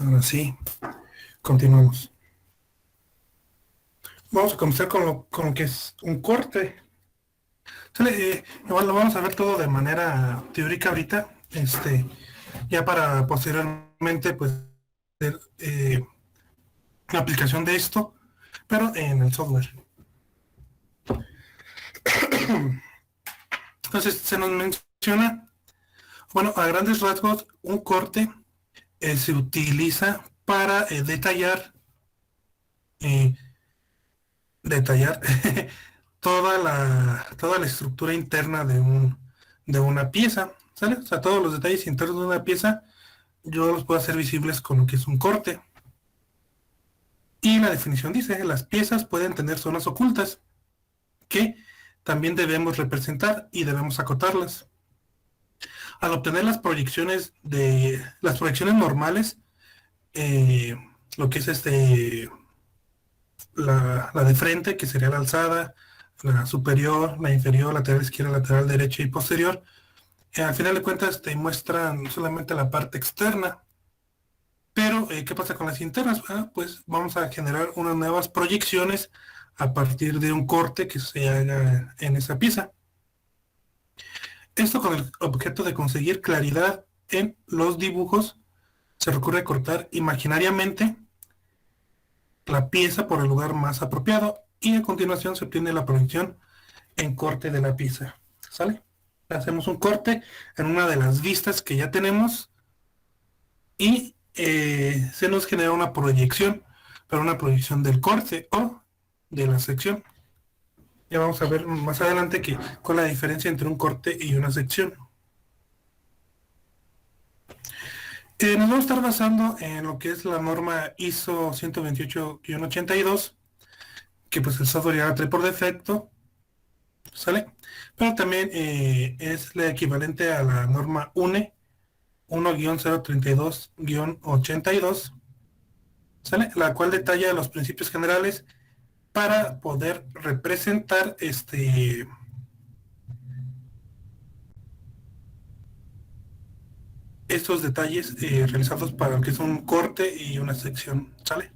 Ahora sí, continuamos. Vamos a comenzar con lo que es un corte. Sale, igual lo vamos a ver todo de manera teórica ahorita, ya para posteriormente, pues, hacer, la aplicación de esto, pero en el software. Entonces, se nos menciona, bueno, a grandes rasgos, un corte se utiliza para eh, detallar toda la estructura interna de una pieza, ¿sale? O sea, todos los detalles internos de una pieza, yo los puedo hacer visibles con lo que es un corte. Y la definición dice, las piezas pueden tener zonas ocultas que también debemos representar y debemos acotarlas. Al obtener las proyecciones normales, eh, lo que es la de frente, que sería la alzada, la superior, la inferior, lateral izquierda, lateral derecha y posterior, al final de cuentas te muestran solamente la parte externa. Pero, ¿qué pasa con las internas? Pues vamos a generar unas nuevas proyecciones a partir de un corte que se haga en esa pieza. Esto con el objeto de conseguir claridad en los dibujos, se recurre a cortar imaginariamente la pieza por el lugar más apropiado y a continuación se obtiene la proyección en corte de la pieza. ¿Sale? Hacemos un corte en una de las vistas que ya tenemos y se nos genera una proyección, pero una proyección del corte o de la sección. Ya vamos a ver más adelante con la diferencia entre un corte y una sección. Nos vamos a estar basando en lo que es la norma ISO 128-82, que pues el software ya la trae por defecto, ¿sale? Pero también es la equivalente a la norma UNE 1-032-82, ¿sale? La cual detalla los principios generales para poder representar estos detalles realizados para lo que es un corte y una sección, ¿sale?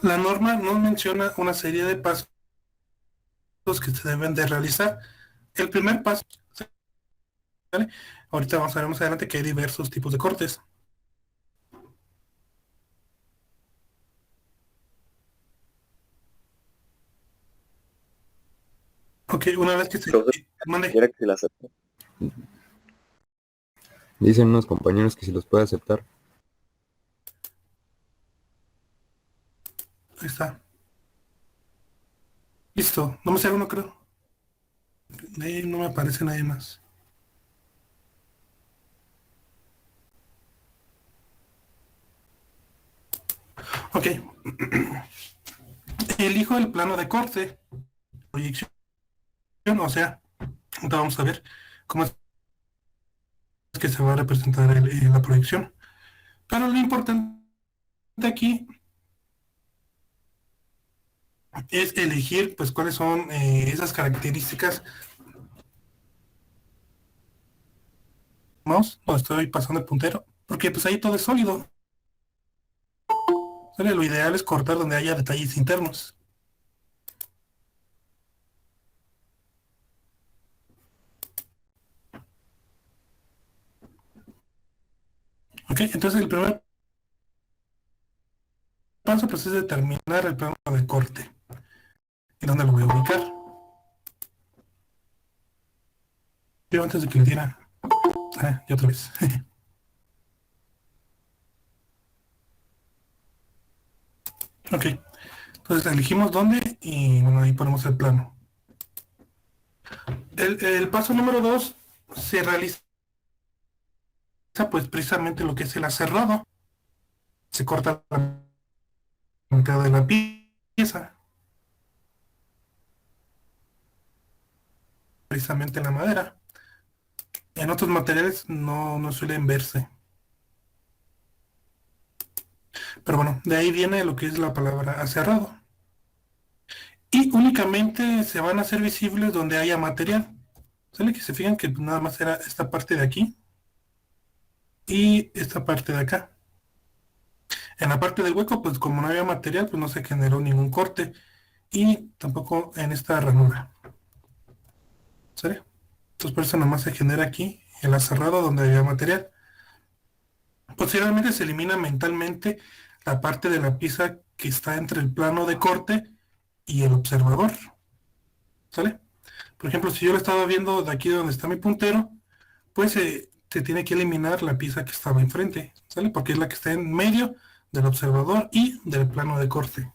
La norma nos menciona una serie de pasos que se deben de realizar. El primer paso, ¿sale? Ahorita vamos a ver más adelante que hay diversos tipos de cortes. Ok, una vez que se Profesor, mande, quiera que la acepte. Dicen unos compañeros que si los puede aceptar. ahí está. Listo, no me sé uno, creo. Ahí no me aparece nadie más. Ok, elijo el plano de corte, proyección, o sea, ahorita vamos a ver cómo es que se va a representar la proyección. Pero lo importante aquí es elegir, pues, cuáles son esas características. Mouse, no estoy pasando el puntero, porque pues ahí todo es sólido. ¿Sale? Lo ideal es cortar donde haya detalles internos. Ok, entonces el primer paso pues es determinar el plano de corte y dónde lo voy a ubicar. Yo antes de que le diera, y otra vez. Ok, entonces elegimos dónde y bueno, ahí ponemos el plano. El paso número 2 se realiza pues precisamente lo que es el aserrado. Se corta la mitad de la pieza, precisamente la madera. En otros materiales no suelen verse. Pero bueno, de ahí viene lo que es la palabra aserrado. Y únicamente se van a hacer visibles donde haya material. ¿Sale? Que se fijan que nada más era esta parte de aquí y esta parte de acá. En la parte del hueco, pues como no había material, pues no se generó ningún corte. Y tampoco en esta ranura. ¿Sale? Entonces por eso nada más se genera aquí el aserrado donde había material. Posteriormente se elimina mentalmente la parte de la pieza que está entre el plano de corte y el observador. ¿Sale? Por ejemplo, si yo lo estaba viendo de aquí donde está mi puntero, pues se tiene que eliminar la pieza que estaba enfrente, ¿sale? Porque es la que está en medio del observador y del plano de corte.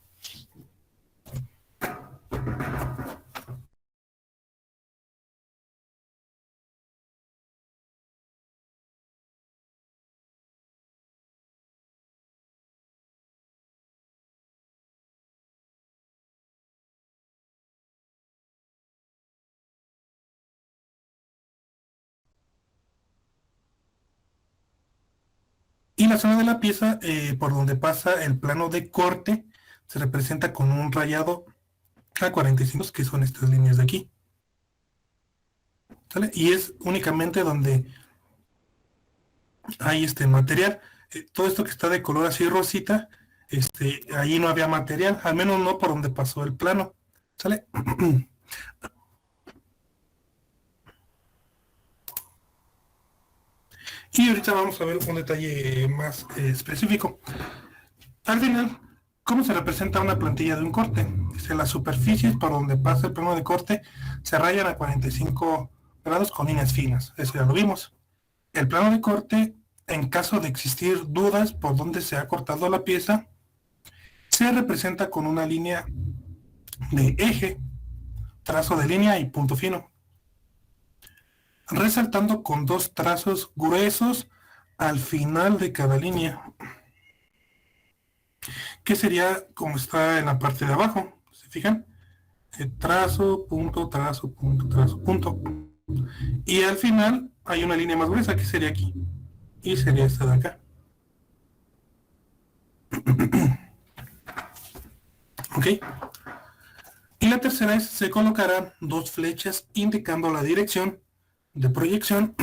Y la zona de la pieza por donde pasa el plano de corte se representa con un rayado a 45, que son estas líneas de aquí. ¿Sale? Y es únicamente donde hay este material. Todo esto que está de color así rosita, ahí no había material, al menos no por donde pasó el plano. ¿Sale? Y ahorita vamos a ver un detalle más específico. Al final, ¿cómo se representa una plantilla de un corte? Las superficies por donde pasa el plano de corte se rayan a 45 grados con líneas finas. Eso ya lo vimos. El plano de corte, en caso de existir dudas por dónde se ha cortado la pieza, se representa con una línea de eje, trazo de línea y punto fino, resaltando con dos trazos gruesos al final de cada línea, que sería como está en la parte de abajo. ¿Se fijan? Trazo, punto, trazo, punto, trazo, punto. Y al final hay una línea más gruesa que sería aquí. Y sería esta de acá. ¿Ok? Y la tercera es, se colocarán dos flechas indicando la dirección de proyección.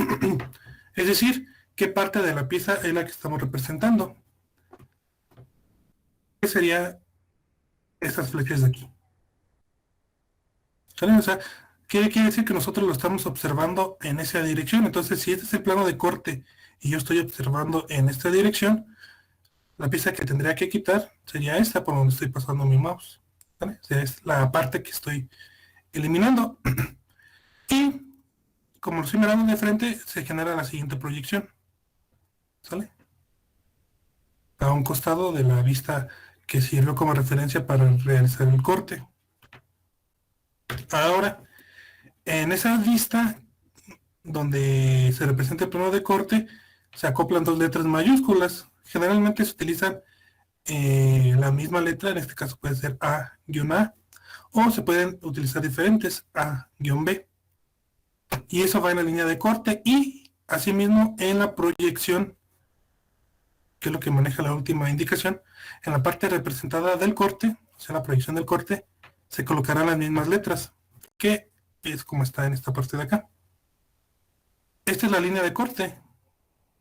Es decir, qué parte de la pieza es la que estamos representando. ¿Qué sería estas flechas de aquí? ¿Sale? O sea, quiere decir que nosotros lo estamos observando en esa dirección. Entonces, si este es el plano de corte y yo estoy observando en esta dirección, la pieza que tendría que quitar sería esta por donde estoy pasando mi mouse. ¿Vale? O sea, es la parte que estoy eliminando. Y como lo estoy mirando de frente, se genera la siguiente proyección. ¿Sale? A un costado de la vista que sirvió como referencia para realizar el corte. Ahora, en esa vista donde se representa el plano de corte, se acoplan dos letras mayúsculas. Generalmente se utilizan la misma letra, en este caso puede ser A-A, o se pueden utilizar diferentes, A-B. Y eso va en la línea de corte y asimismo en la proyección, que es lo que maneja la última indicación, en la parte representada del corte, o sea, la proyección del corte, se colocarán las mismas letras, que es como está en esta parte de acá. Esta es la línea de corte,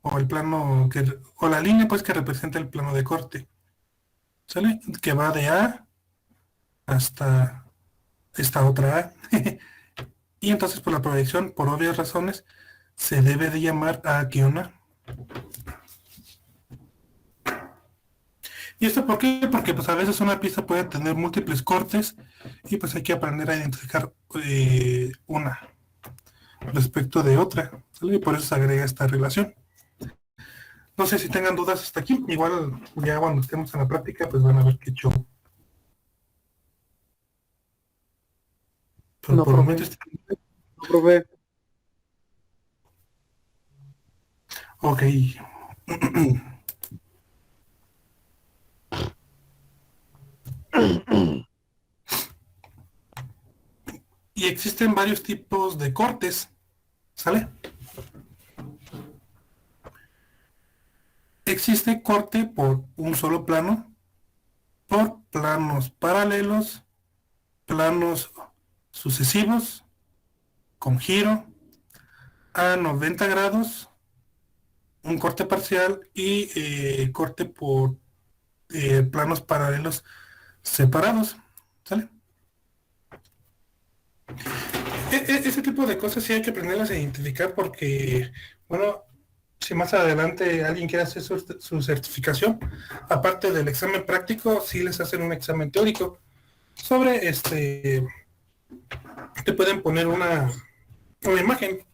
o el plano, o la línea pues que representa el plano de corte, ¿sale? Que va de A hasta esta otra A. Y entonces por la proyección, por obvias razones, se debe de llamar A-A. ¿Y esto por qué? Porque pues a veces una pieza puede tener múltiples cortes y pues hay que aprender a identificar una respecto de otra, ¿sale? Y por eso se agrega esta relación. No sé si tengan dudas hasta aquí, igual ya cuando estemos en la práctica pues van a ver qué show. Pero No, por el profe. momento No, profe. ok. Y existen varios tipos de cortes, ¿sale? Existe corte por un solo plano, por planos paralelos, planos sucesivos, con giro, a 90 grados, un corte parcial y corte por planos paralelos separados, ¿sale? Ese tipo de cosas sí hay que aprenderlas a identificar porque, bueno, si más adelante alguien quiere hacer su certificación, aparte del examen práctico, sí les hacen un examen teórico sobre te pueden poner una imagen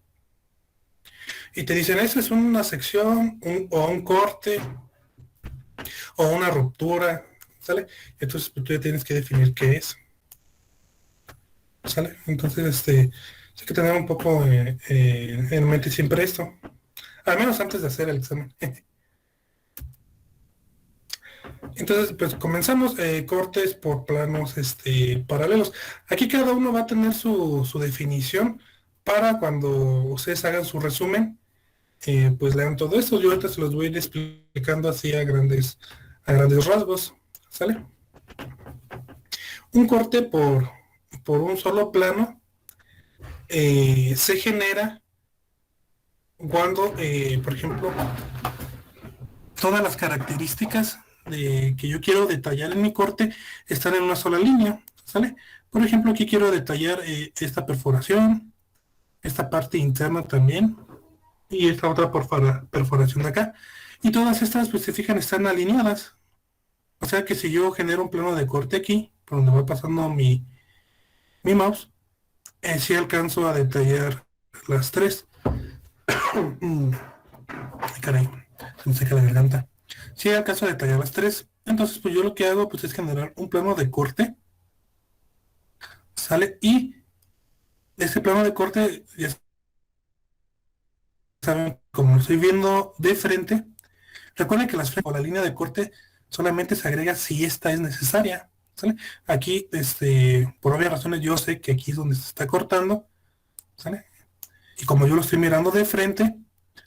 y te dicen, esa es una sección o un corte o una ruptura, ¿sale? Entonces pues, tú ya tienes que definir qué es, ¿sale? Entonces, hay que tener un poco en mente siempre esto, al menos antes de hacer el examen. Entonces, pues comenzamos cortes por planos paralelos. Aquí cada uno va a tener su definición para cuando ustedes hagan su resumen, pues lean todo esto. Yo ahorita se los voy a ir explicando así a grandes rasgos, ¿sale? Un corte por un solo plano se genera cuando, por ejemplo, todas las características que yo quiero detallar en mi corte están en una sola línea, ¿sale? Por ejemplo, aquí quiero detallar esta perforación, esta parte interna también, y esta otra perforación de acá. Y todas estas, pues se fijan, están alineadas. O sea que si yo genero un plano de corte aquí, por donde va pasando mi mouse, sí alcanzo a detallar las tres. Ay, caray, se me seca la garganta. Si alcanzo a detallar las tres, entonces pues yo lo que hago pues es generar un plano de corte, ¿sale? Y ese plano de corte, ya saben, como lo estoy viendo de frente, recuerden que las o la línea de corte solamente se agrega si esta es necesaria, ¿sale? Aquí, por obvias razones, yo sé que aquí es donde se está cortando, ¿sale? Y como yo lo estoy mirando de frente,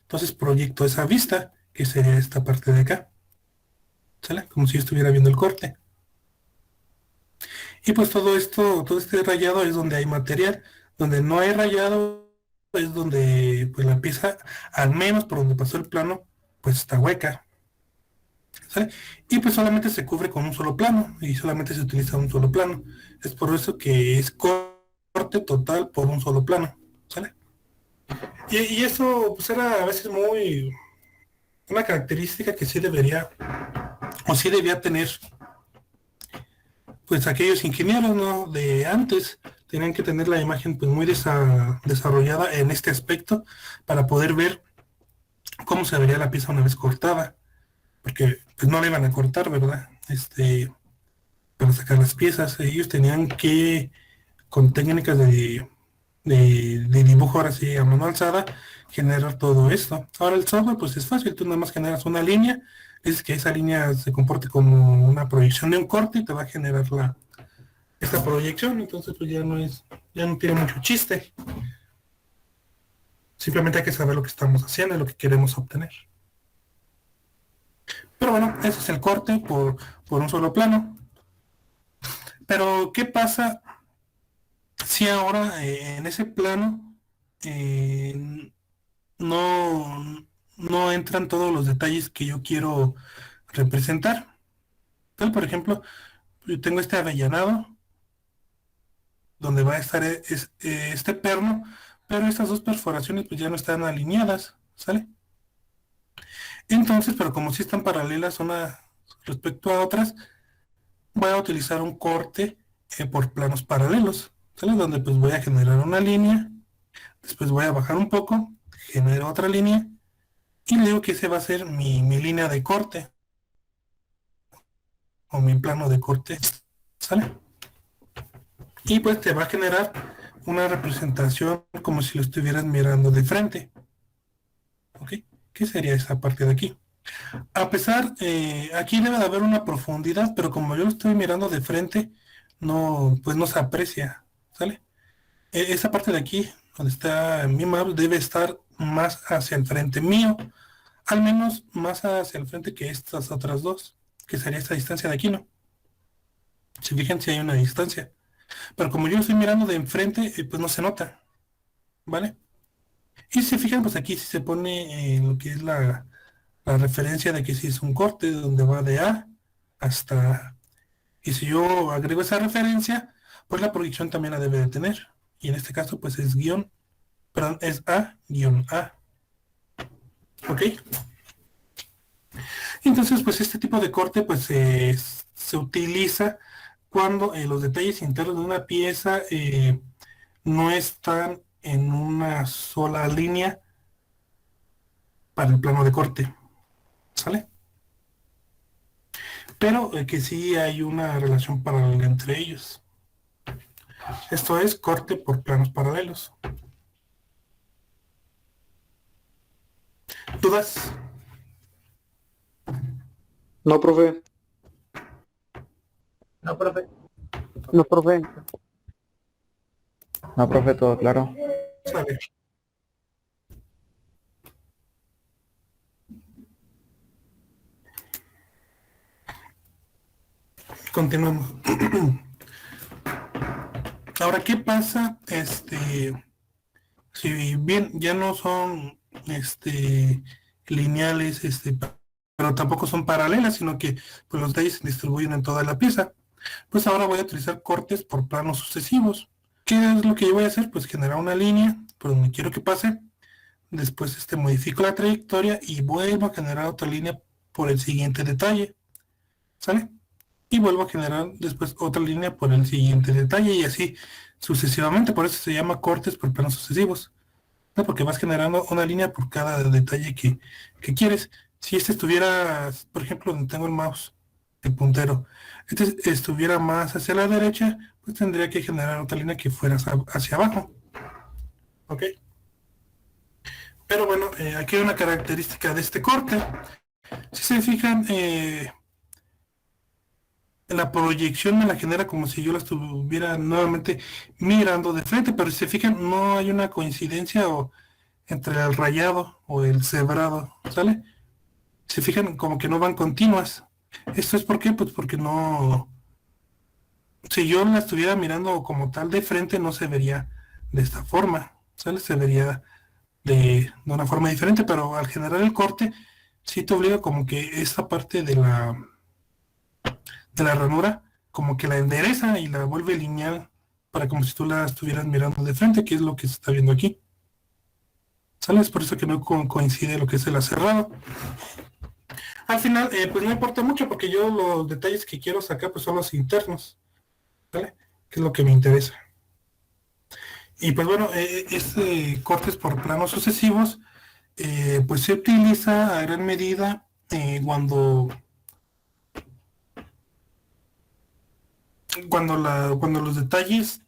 entonces proyecto esa vista, que sería esta parte de acá, ¿sale? Como si yo estuviera viendo el corte. Y pues todo esto, todo este rayado es donde hay material. Donde no hay rayado es donde pues la pieza, al menos por donde pasó el plano, pues está hueca, ¿sale? Y pues solamente se cubre con un solo plano y solamente se utiliza un solo plano. Es por eso que es corte total por un solo plano, ¿sale? Y eso pues era a veces una característica que sí debería o sí debía tener pues aquellos ingenieros, ¿no? De antes tenían que tener la imagen pues muy desarrollada en este aspecto para poder ver cómo se vería la pieza una vez cortada, porque pues no la iban a cortar, ¿verdad? Para sacar las piezas, ellos tenían que, con técnicas de dibujo ahora sí a mano alzada, generar todo esto. Ahora el software pues es fácil, tú nada más generas una línea, dices que esa línea se comporte como una proyección de un corte y te va a generar esta proyección, entonces pues ya no tiene mucho chiste. Simplemente hay que saber lo que estamos haciendo y lo que queremos obtener. Pero bueno, ese es el corte por un solo plano. Pero, ¿qué pasa si ahora en ese plano eh, no, no entran todos los detalles que yo quiero representar? Entonces, por ejemplo, yo tengo este avellanado, donde va a estar este perno, pero estas dos perforaciones pues ya no están alineadas, ¿sale? Entonces, pero como si están paralelas una respecto a otras, voy a utilizar un corte por planos paralelos, ¿sale? Donde pues voy a generar una línea, después voy a bajar un poco, genero otra línea, y le digo que ese va a ser mi línea de corte, o mi plano de corte, ¿sale? Y pues te va a generar una representación como si lo estuvieras mirando de frente, ¿ok? ¿Qué sería esa parte de aquí? A pesar, aquí debe de haber una profundidad, pero como yo lo estoy mirando de frente, no, pues no se aprecia, ¿sale? Esa parte de aquí, donde está mi mouse, debe estar más hacia el frente mío, al menos más hacia el frente que estas otras dos, que sería esta distancia de aquí, ¿no? Si fijan, si hay una distancia. Pero como yo estoy mirando de enfrente, pues no se nota, ¿vale? Y si se fijan, pues aquí sí se pone lo que es la referencia de que si es un corte donde va de A hasta... Y si yo agrego esa referencia, pues la proyección también la debe de tener. Y en este caso, pues es guión, perdón, es A, guión A. ¿Ok? Entonces, pues este tipo de corte, pues se utiliza cuando los detalles internos de una pieza no están en una sola línea para el plano de corte, ¿sale? Pero que sí hay una relación paralela entre ellos. Esto es corte por planos paralelos. ¿Dudas? No, profe. No, profe. No, profe. No, profe, todo claro. Sale. Continuamos. Ahora, ¿qué pasa? Si bien ya no son lineales, pero tampoco son paralelas, sino que pues, los detalles se distribuyen en toda la pieza. Pues ahora voy a utilizar cortes por planos sucesivos. ¿Qué es lo que yo voy a hacer? Pues generar una línea por donde quiero que pase. Después modifico la trayectoria y vuelvo a generar otra línea por el siguiente detalle. ¿Sale? Y vuelvo a generar después otra línea por el siguiente detalle y así sucesivamente. Por eso se llama cortes por planos sucesivos, ¿no? Porque vas generando una línea por cada detalle que quieres. Si estuviera, por ejemplo, donde tengo el mouse, el puntero, estuviera más hacia la derecha, pues tendría que generar otra línea que fuera hacia abajo. ¿Ok? Pero bueno, aquí hay una característica de este corte. Si se fijan, la proyección me la genera como si yo la estuviera nuevamente mirando de frente, pero si se fijan, no hay una coincidencia entre el rayado o el cebrado, ¿sale? Se fijan como que no van continuas. ¿Esto es por qué? Pues porque no... Si yo la estuviera mirando como tal de frente, no se vería de esta forma, ¿sale? Se vería de una forma diferente, pero al generar el corte, sí te obliga como que esta parte de la ranura, como que la endereza y la vuelve lineal para como si tú la estuvieras mirando de frente, que es lo que se está viendo aquí. ¿Sale? Es por eso que no coincide lo que es el aserrado. Al final, pues no importa mucho porque yo los detalles que quiero sacar pues son los internos, ¿vale? Que es lo que me interesa. Y pues bueno, cortes por planos sucesivos, pues se utiliza a gran medida cuando los detalles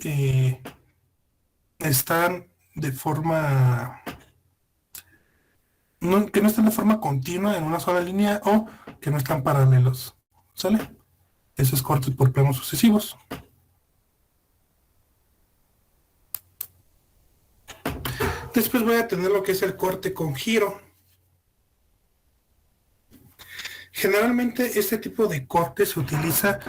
están de forma que no están de forma continua en una sola línea o que no están paralelos, ¿sale? Esos cortes por planos sucesivos. Después voy a tener lo que es el corte con giro. Generalmente este tipo de corte se utiliza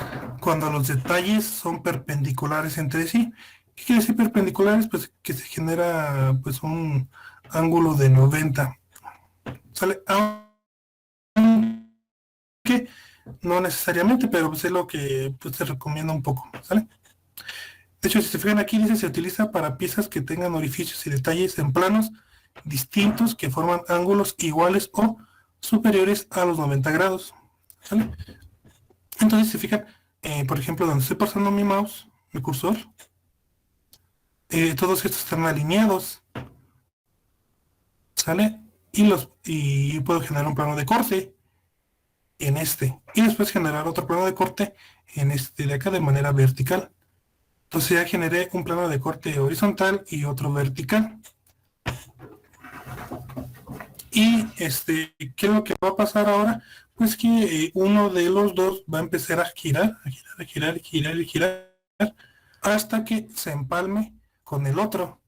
cuando los detalles son perpendiculares entre sí. ¿Qué quiere decir perpendiculares? Pues que se genera pues un ángulo de 90. ¿Sale? Aunque no necesariamente, pero pues es lo que pues, se recomienda un poco, ¿sale? De hecho, si se fijan aquí, dice se utiliza para piezas que tengan orificios y detalles en planos distintos que forman ángulos iguales o superiores a los 90 grados. ¿Sale? Entonces, si se fijan, por ejemplo, donde estoy pasando mi mouse, mi cursor, todos estos están alineados. ¿Sale? Y puedo generar un plano de corte en y después generar otro plano de corte en de acá de manera vertical. Entonces ya generé un plano de corte horizontal y otro vertical. Y ¿qué es lo que va a pasar ahora? Pues que uno de los dos va a empezar a girar, hasta que se empalme con el otro.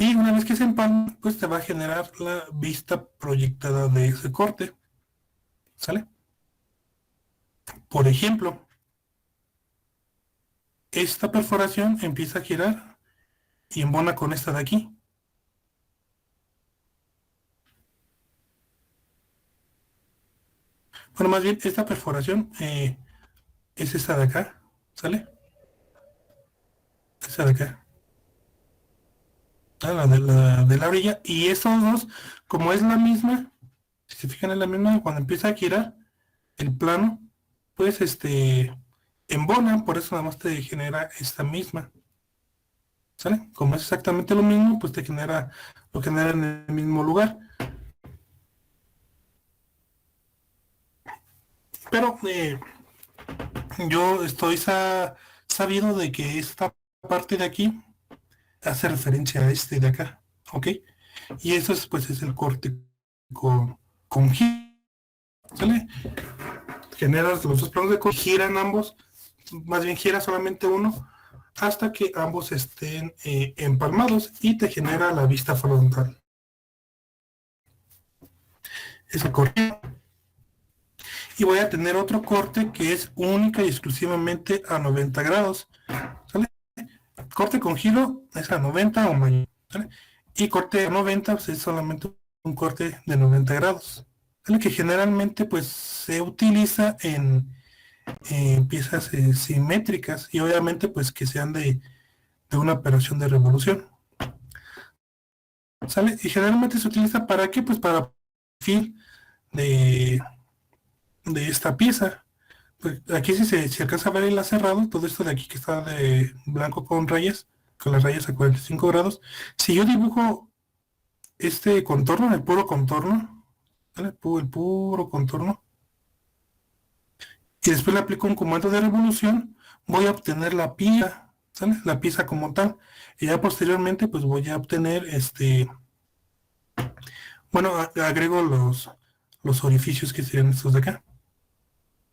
Y una vez que se empalma, pues te va a generar la vista proyectada de ese corte. ¿Sale? Por ejemplo, esta perforación empieza a girar y embona con esta de aquí. Bueno, más bien esta perforación es esta de acá, ¿sale? Esta de acá, la de la orilla. Y estos dos, como es la misma, si se fijan es la misma, cuando empieza a girar el plano, pues embona, por eso nada más te genera esta misma, ¿sale? Como es exactamente lo mismo, pues lo genera en el mismo lugar. Pero yo estoy sabido de que esta parte de aquí hace referencia a este de acá, ¿ok? Y eso es, pues, es el corte con giro, ¿sale? Generas los dos planos de corte, giran ambos, más bien gira solamente uno, hasta que ambos estén empalmados y te genera la vista frontal. Ese corte. Y voy a tener otro corte que es única y exclusivamente a 90 grados, ¿sale? Corte con giro es a 90 o mayor, ¿sale? Y corte a 90 pues, es solamente un corte de 90 grados, ¿sale? Que generalmente pues se utiliza en piezas simétricas y obviamente pues que sean de una operación de revolución, ¿sale? Y generalmente se utiliza para qué, pues para perfil de, de esta pieza. Pues aquí si se alcanza a ver el cerrado, todo esto de aquí que está de blanco con las rayas a 45 grados, si yo dibujo este contorno, el puro contorno, ¿vale? El puro contorno, y después le aplico un comando de revolución, voy a obtener la pieza, ¿sale? La pieza como tal, y ya posteriormente pues voy a obtener bueno, agrego los orificios que serían estos de acá.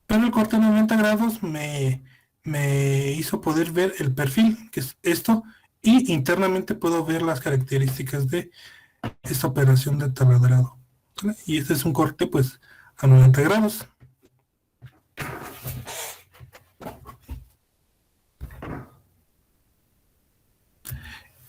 Pero el corte de 90 grados me hizo poder ver el perfil, que es esto, y internamente puedo ver las características de esta operación de taladrado, ¿vale? Y este es un corte pues a 90 grados.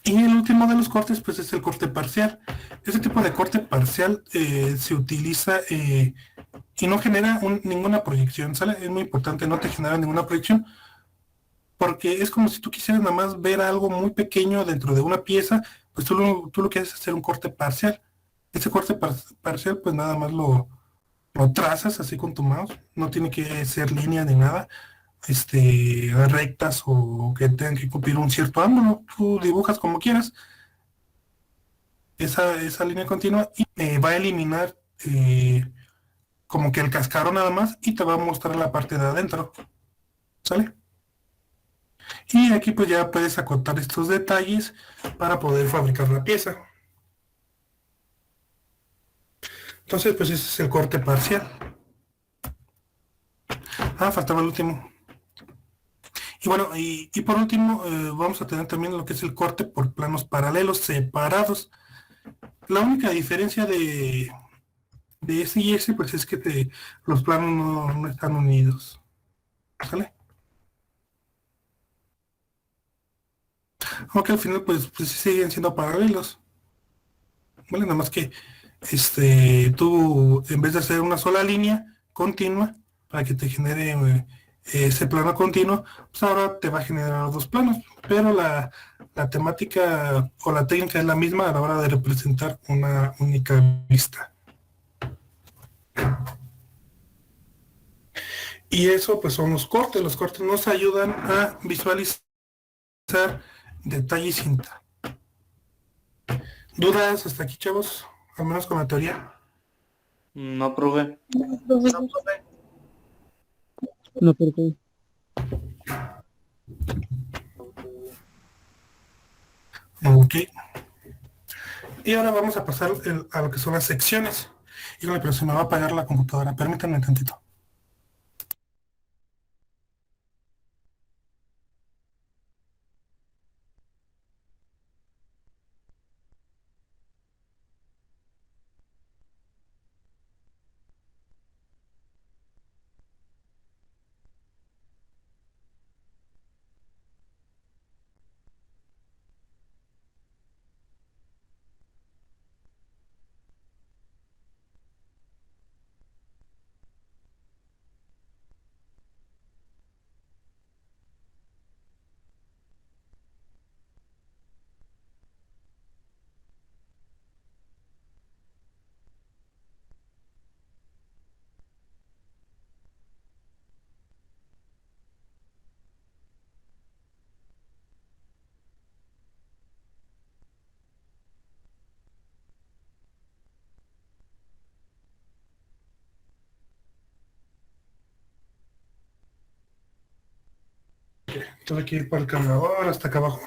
Y el último de los cortes pues es el corte parcial. Este tipo de corte parcial se utiliza y no genera ninguna proyección, ¿sale? Es muy importante, no te genera ninguna proyección, porque es como si tú quisieras nada más ver algo muy pequeño dentro de una pieza, pues tú lo que haces es hacer un corte parcial. Ese corte parcial pues nada más lo trazas así con tu mouse, no tiene que ser línea ni nada, rectas o que tengan que cumplir un cierto ángulo, tú dibujas como quieras esa línea continua y va a eliminar como que el cascarón nada más y te va a mostrar la parte de adentro, ¿sale? Y aquí pues ya puedes acotar estos detalles para poder fabricar la pieza. Entonces pues ese es el corte parcial. Faltaba el último. Y bueno, y por último vamos a tener también lo que es el corte por planos paralelos separados. La única diferencia de ese y ese pues es que los planos no están unidos. ¿Sale? Aunque al final pues siguen siendo paralelos. ¿Vale? Nada más que tú, en vez de hacer una sola línea continua para que te genere ese plano continuo, pues ahora te va a generar dos planos, pero la temática o la técnica es la misma a la hora de representar una única vista. Y eso pues son los cortes nos ayudan a visualizar detalles sin dudas hasta aquí, chavos, al menos con la teoría. No, profe. No, profe. Ok. Y ahora vamos a pasar a lo que son las secciones. Híjole, pero se me va a apagar la computadora. Permítanme tantito. Tuve que ir para el cargador hasta acá abajo.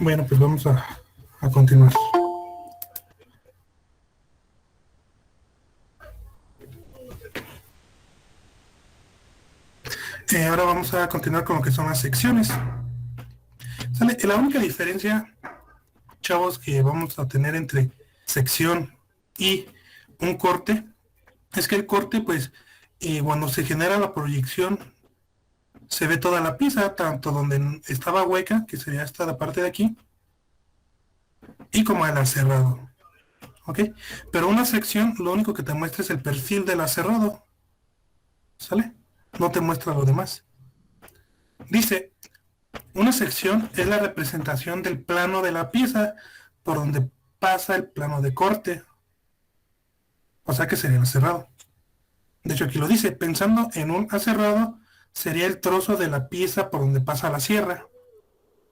Bueno, pues vamos a continuar. Ahora vamos a continuar con lo que son las secciones. ¿Sale? La única diferencia, chavos, que vamos a tener entre sección y un corte es que el corte, pues, cuando se genera la proyección, se ve toda la pieza, tanto donde estaba hueca, que sería esta parte de aquí, y como el aserrado. ¿Ok? Pero una sección, lo único que te muestra es el perfil del aserrado. ¿Sale? No te muestra lo demás. Dice, una sección es la representación del plano de la pieza por donde pasa el plano de corte. O sea que sería el aserrado. De hecho, aquí lo dice, pensando en un aserrado, sería el trozo de la pieza por donde pasa la sierra.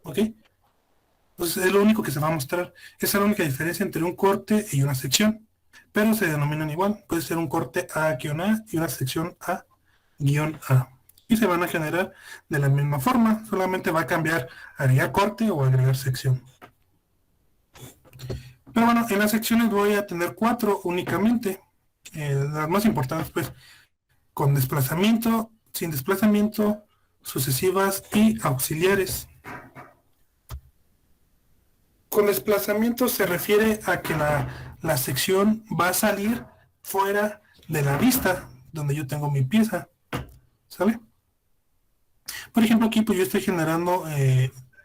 ¿Ok? Entonces es lo único que se va a mostrar. Esa es la única diferencia entre un corte y una sección. Pero se denominan igual. Puede ser un corte A-A y una sección A-A. Y se van a generar de la misma forma. Solamente va a cambiar agregar corte o agregar sección. Pero bueno, en las secciones voy a tener 4 únicamente. Las más importantes, pues, con desplazamiento, sin desplazamiento, sucesivas y auxiliares. Con desplazamiento se refiere a que la sección va a salir fuera de la vista donde yo tengo mi pieza. ¿Sale? Por ejemplo, aquí pues yo estoy generando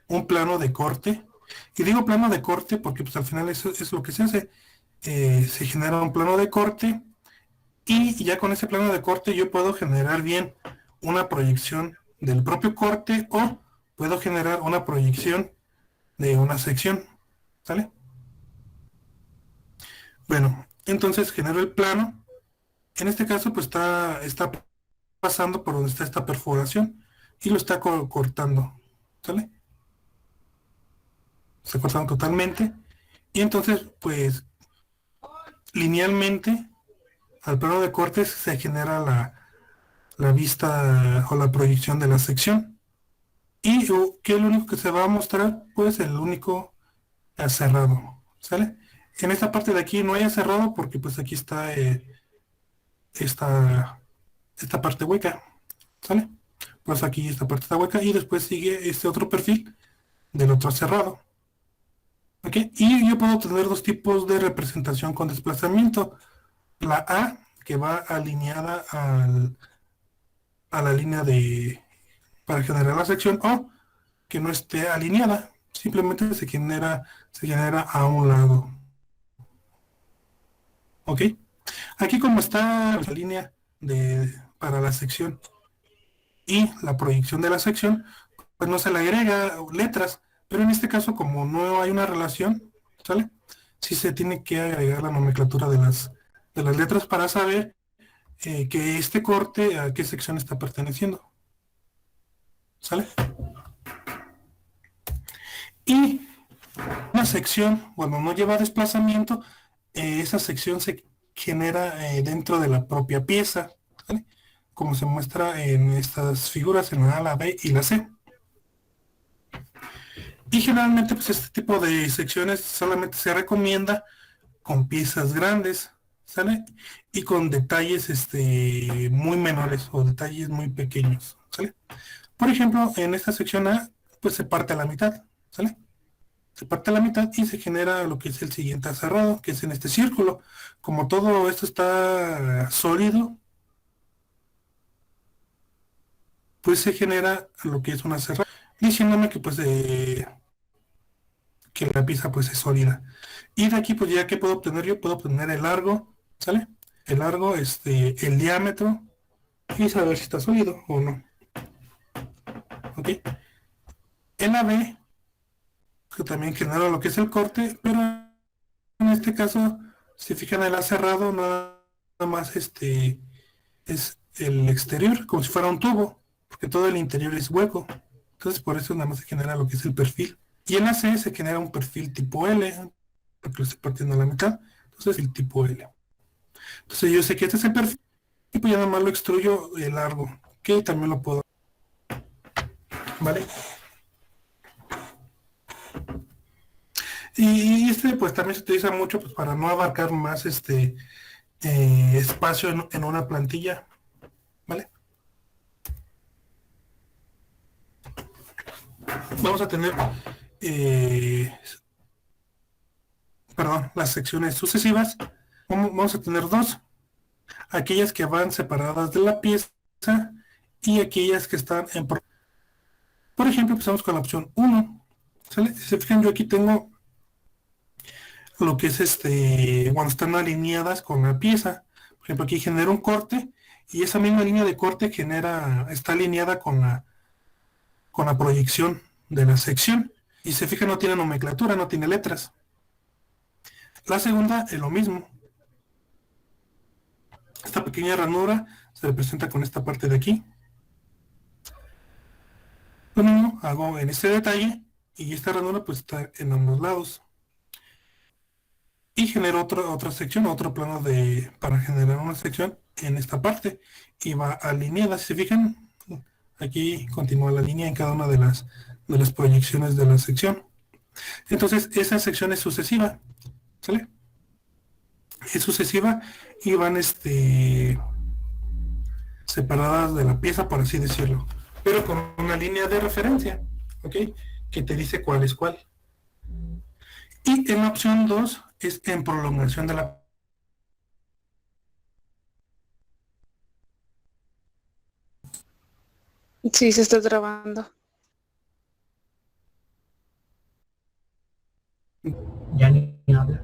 un plano de corte. Y digo plano de corte porque pues al final eso es lo que se hace. Se genera un plano de corte y ya con ese plano de corte yo puedo generar bien una proyección del propio corte o puedo generar una proyección de una sección. ¿Sale? Bueno, entonces genero el plano. En este caso pues está pasando por donde está esta perforación y lo está cortando. ¿Sale? Está cortando totalmente. Y entonces pues linealmente al plano de cortes se genera la vista o la proyección de la sección. Y ¿qué es lo único que se va a mostrar? Pues el único aserrado. ¿Sale? En esta parte de aquí no hay aserrado porque pues aquí está esta parte hueca. ¿Sale? Pues aquí esta parte está hueca y después sigue este otro perfil del otro aserrado. ¿Ok? Y yo puedo tener dos tipos de representación con desplazamiento. La A, que va alineada a la línea para generar la sección, o que no esté alineada, simplemente se genera a un lado. ¿Ok? Aquí como está la línea para la sección y la proyección de la sección, pues no se le agrega letras, pero en este caso como no hay una relación, ¿sale? Sí se tiene que agregar la nomenclatura de las letras para saber que este corte a qué sección está perteneciendo. ¿Sale? Y una sección, cuando no lleva desplazamiento, esa sección se genera dentro de la propia pieza, ¿sale? Como se muestra en estas figuras, en la A, la B y la C. Y generalmente pues este tipo de secciones solamente se recomienda con piezas grandes, ¿sale? Y con detalles muy menores o detalles muy pequeños, ¿sale? Por ejemplo, en esta sección A, pues se parte a la mitad, ¿sale? Se parte a la mitad y se genera lo que es el siguiente aserrado, que es en este círculo. Como todo esto está sólido, pues se genera lo que es un aserrado, diciéndome que pues que la pieza pues es sólida. Y de aquí pues ya que puedo obtener yo, puedo obtener el largo, ¿sale? El largo, el diámetro y saber si está sólido o no. ¿Ok? En la B que también genera lo que es el corte, pero en este caso, si fijan el cerrado, nada más es el exterior, como si fuera un tubo, porque todo el interior es hueco. Entonces por eso nada más se genera lo que es el perfil. Y en la C se genera un perfil tipo L, porque lo estoy partiendo a la mitad. Entonces el tipo L. Entonces yo sé que este es el perfil, y pues ya nada más lo extruyo largo, que también lo puedo. ¿Vale? Y este pues también se utiliza mucho pues, para no abarcar más espacio en una plantilla. ¿Vale? Vamos a tener perdón, las secciones sucesivas. Vamos a tener dos, aquellas que van separadas de la pieza y aquellas que están por ejemplo, empezamos con la opción 1. ¿Sale? Si se fijan, yo aquí tengo lo que es cuando están alineadas con la pieza. Por ejemplo, aquí genera un corte y esa misma línea de corte está alineada con la proyección de la sección. Y se fijan, no tiene nomenclatura, no tiene letras. La segunda es lo mismo. Esta pequeña ranura se representa con esta parte de aquí. Lo mismo hago en este detalle y esta ranura pues está en ambos lados. Y genero otra sección, otro plano para generar una sección en esta parte y va alineada. Si se fijan, aquí continúa la línea en cada una de las proyecciones de la sección. Entonces esa sección es sucesiva, ¿sale? Es sucesiva y van separadas de la pieza, por así decirlo, pero con una línea de referencia, ¿ok? Que te dice cuál es cuál. Y en la opción 2 es en prolongación de la... Sí, se está trabando. Ya ni habla.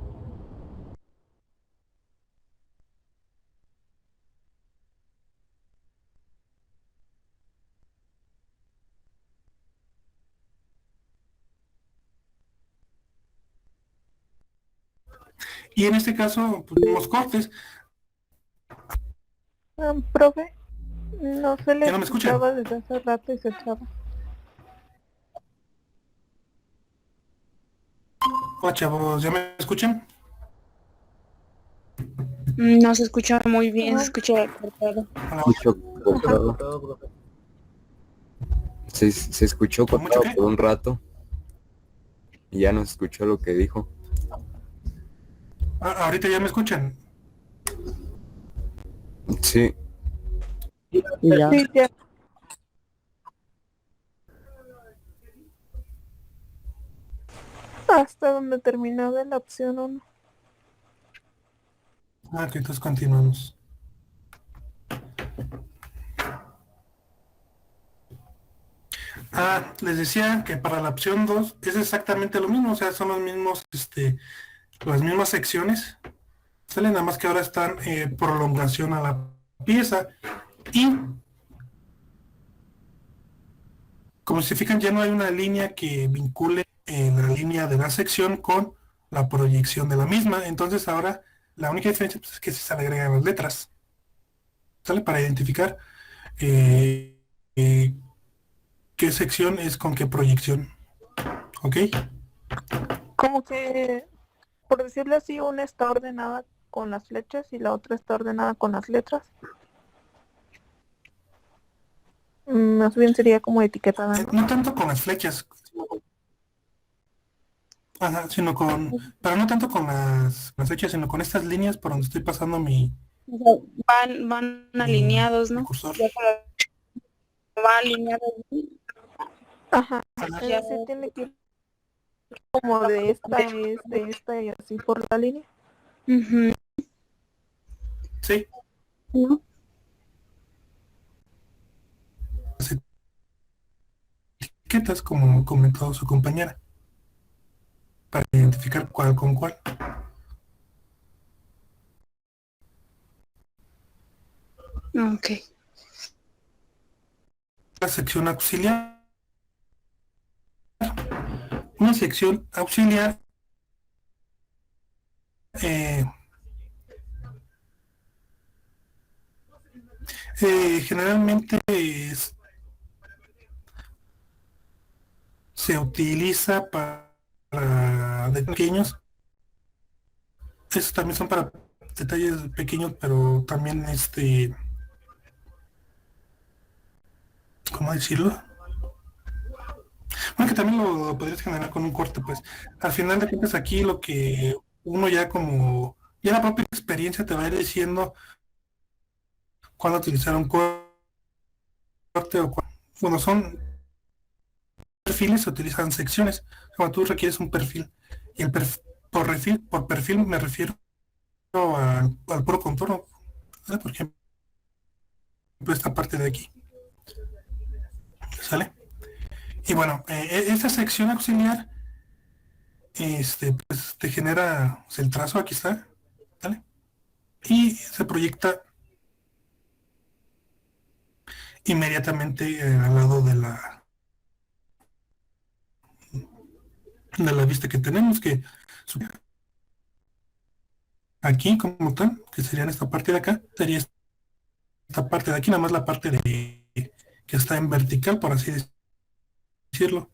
Y en este caso, pues, los cortes. Profe, no se le ¿Ya no me escuchan? escuchaba desde hace rato y se echaba. Hola chavos, ¿ya me escuchan? No se escucha muy bien, se No. escucha cortado. Hola, Escuchó cortado. Se escuchó ¿Con mucho cortado qué? por un rato y ya no se escuchó lo que dijo. Ahorita ya me escuchan. Sí, Y ya. Sí, ya. Hasta donde terminaba la opción 1. Ok, entonces continuamos. Les decía que para la opción 2 es exactamente lo mismo, o sea, son los mismos, las mismas secciones, sale nada más que ahora están prolongación a la pieza y como se fijan ya no hay una línea que vincule la línea de la sección con la proyección de la misma, entonces ahora la única diferencia pues, es que se le agregan las letras, sale para identificar eh, eh, qué sección es con qué proyección, ¿ok? Como que, por decirlo así, una está ordenada con las flechas y la otra está ordenada con las letras. Más bien sería como etiquetada, ¿no? No tanto con las flechas, ajá, pero no tanto con las flechas, sino con estas líneas por donde estoy pasando mi O sea, van alineados, ¿no? cursor. Ya va alineados. Ajá. Ajá. Es decir, tiene que ir como de esta y así por la línea. Ujú. Sí, ¿No? las etiquetas, como comentó su compañera, para identificar cuál con cuál. Ok. La sección auxiliar Una sección auxiliar eh, generalmente se utiliza para de pequeños. Estos también son para detalles pequeños, pero también ¿cómo decirlo? Bueno, que también lo podrías generar con un corte, pues. Al final de cuentas aquí lo que uno ya la propia experiencia te va a ir diciendo cuándo utilizar un corte o cuando son perfiles se utilizan secciones. Cuando tú requieres un perfil y por perfil me refiero al puro contorno, ¿vale? Por ejemplo, esta parte de aquí, ¿sale? Y bueno, esta sección auxiliar pues te genera pues, el trazo, aquí está, ¿vale? Y se proyecta inmediatamente al lado de la vista que tenemos, que aquí como tal, que sería en esta parte de acá, sería esta parte de aquí, nada más la parte de que está en vertical, por así decirlo.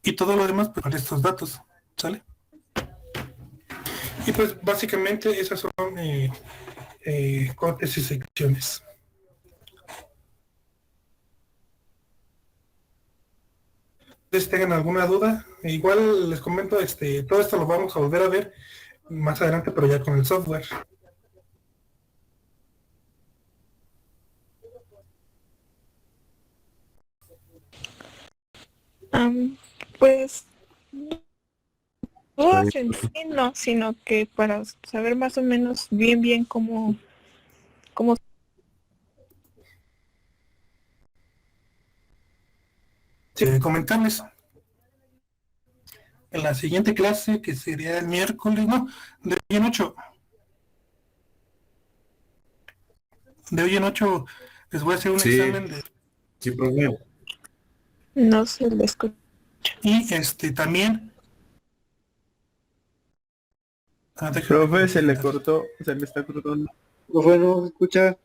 Y todo lo demás pues, para estos datos, ¿sale? Y pues básicamente esas son cortes y secciones. Si tengan alguna duda, igual les comento, todo esto lo vamos a volver a ver más adelante, pero ya con el software. Pues dudas en sí no, sino que para saber más o menos bien cómo Comentarles en la siguiente clase, que sería el miércoles, no, de hoy en 8. De hoy en 8 les voy a hacer un examen de... Sí, profe. no se le escucha. Y también... Profe, se le cortó, se le está cortando. Profe, no se escucha.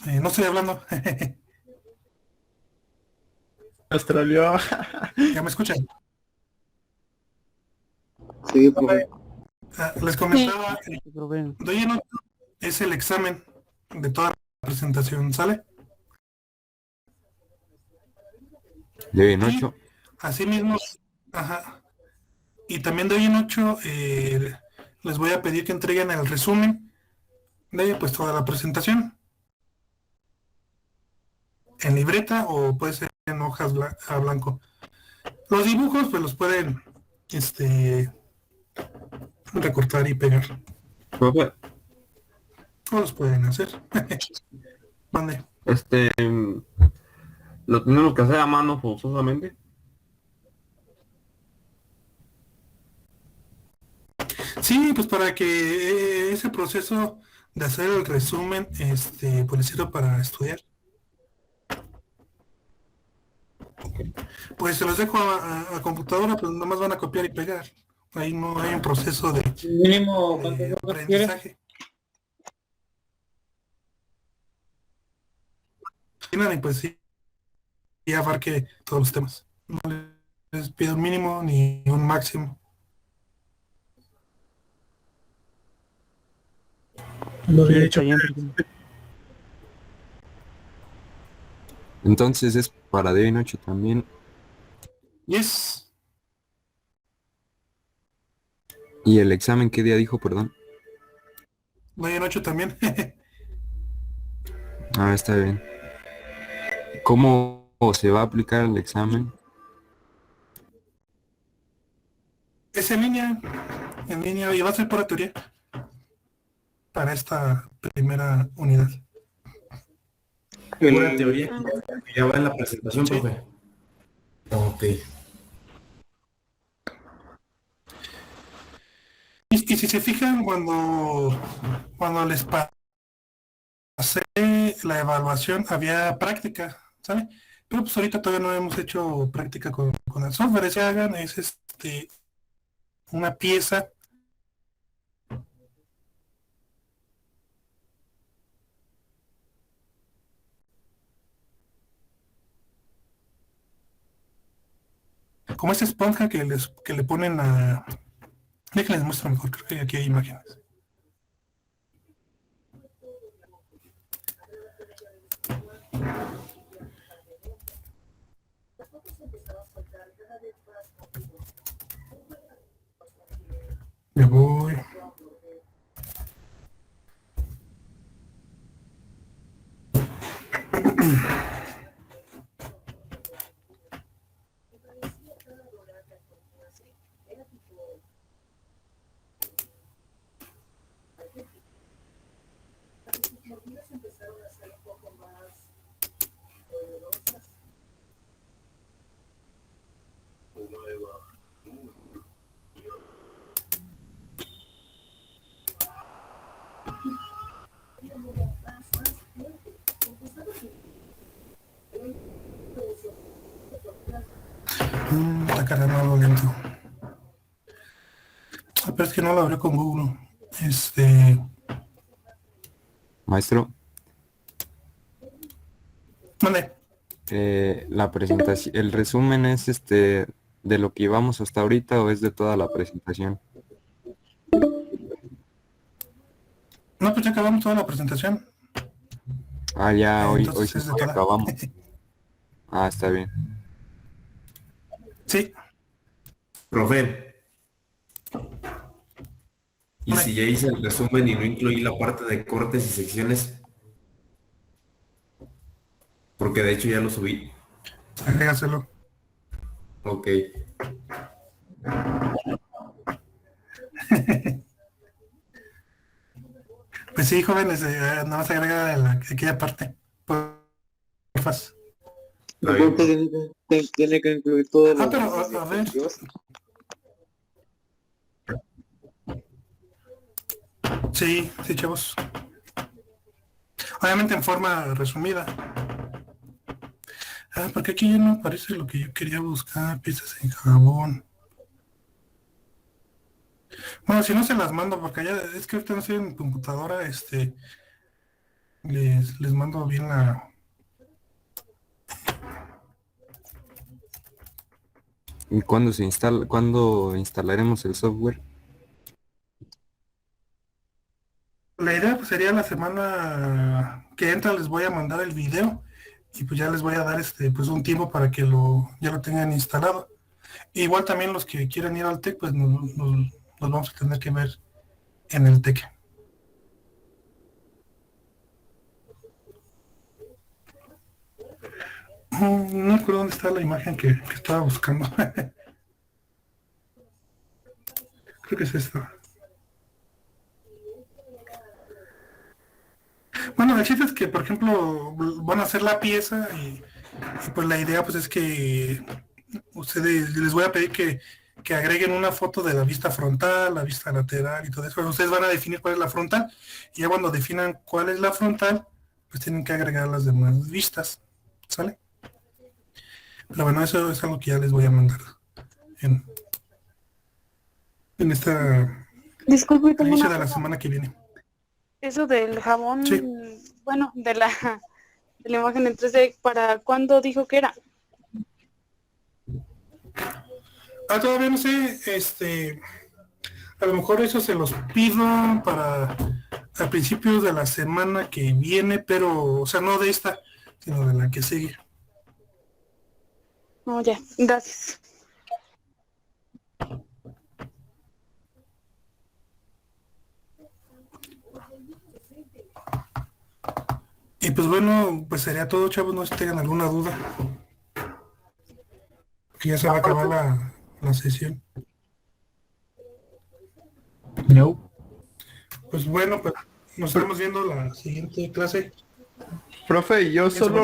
no estoy hablando. Australió. ¿Ya me escuchan? Sí, profe. Les comentaba, de hoy en 8 es el examen de toda la presentación, ¿sale? De hoy en 8. Así mismo, ajá. Y también de hoy en 8 les voy a pedir que entreguen el resumen de pues toda la presentación. En libreta o puede ser en hojas a blanco. Los dibujos pues los pueden recortar y pegar. Profe, O los pueden hacer. Mande. lo tenemos que hacer a mano forzosamente. Sí, pues para que ese proceso de hacer el resumen pues les sirva para estudiar. Pues se los dejo a computadora, pues nada más van a copiar y pegar. Ahí no hay un proceso de Mínimo, aprendizaje. Y nada, y pues sí, y abarque todos los temas. No les pido un mínimo ni un máximo. Lo había dicho. Entonces es para de hoy en 8 también. Yes. ¿Y el examen qué día dijo, perdón? Voy en 8 también. Ah, está bien. ¿Cómo se va a aplicar el examen? Es en línea, y va a ser pura teoría para esta primera unidad. Pura teoría que ya va en la presentación, Sí. profe. Ok. Y si se fijan, cuando les pasé la evaluación había práctica, ¿sale? Pero pues ahorita todavía no hemos hecho práctica con el software. Ese hagan es una pieza. Como esta esponja que le ponen a... Déjenles muestro mejor, creo que aquí hay imágenes. Me voy. Está cargando algo lento. Pero es que no lo abrí con Google. Maestro, ¿Dónde? la presentación, el resumen es de lo que íbamos hasta ahorita o es de toda la presentación. No, pues ya acabamos toda la presentación. Ah, ya, hoy Entonces sí es de toda. acabamos. Ah, está bien. Sí. Profe. Y si ya hice el resumen y no incluí la parte de cortes y secciones, porque de hecho ya lo subí. Agrégaselo. Ok. Pues sí, jóvenes, nada más agrega aquella parte. Porfa. No importa, tiene que incluir todo lo Pero a ver. Sí, sí, chavos. Obviamente en forma resumida. Porque aquí ya no aparece lo que yo quería buscar, piezas en jabón. Bueno, si no se las mando, porque ya es que ahorita no estoy en computadora, les mando bien la... ¿Y cuándo instalaremos el software? La idea pues, sería la semana que entra les voy a mandar el video y pues ya les voy a dar pues un tiempo para que ya lo tengan instalado. Igual también los que quieran ir al TEC pues nos vamos a tener que ver en el TEC. No recuerdo dónde está la imagen que estaba buscando. Creo que es esta. Bueno, el chiste es que, por ejemplo, van a hacer la pieza y pues la idea pues es que ustedes, les voy a pedir que agreguen una foto de la vista frontal, la vista lateral y todo eso. Ustedes van a definir cuál es la frontal y ya cuando definan cuál es la frontal, pues tienen que agregar las demás vistas, ¿sale? Pero bueno, eso es algo que ya les voy a mandar en esta Disculpe, tengo inicio una de la duda. semana que viene. Eso del jabón, Sí. bueno, de la imagen en 3D, ¿para cuándo dijo que era? Todavía no sé, a lo mejor eso se los pido para a principios de la semana que viene, pero, o sea, no de esta, sino de la que sigue. No, ya, gracias. Y pues bueno, pues sería todo, chavos, no sé si tengan alguna duda. Que ya se va a acabar la sesión. No. Pues bueno, pues nos estamos viendo la siguiente clase. Profe, yo solo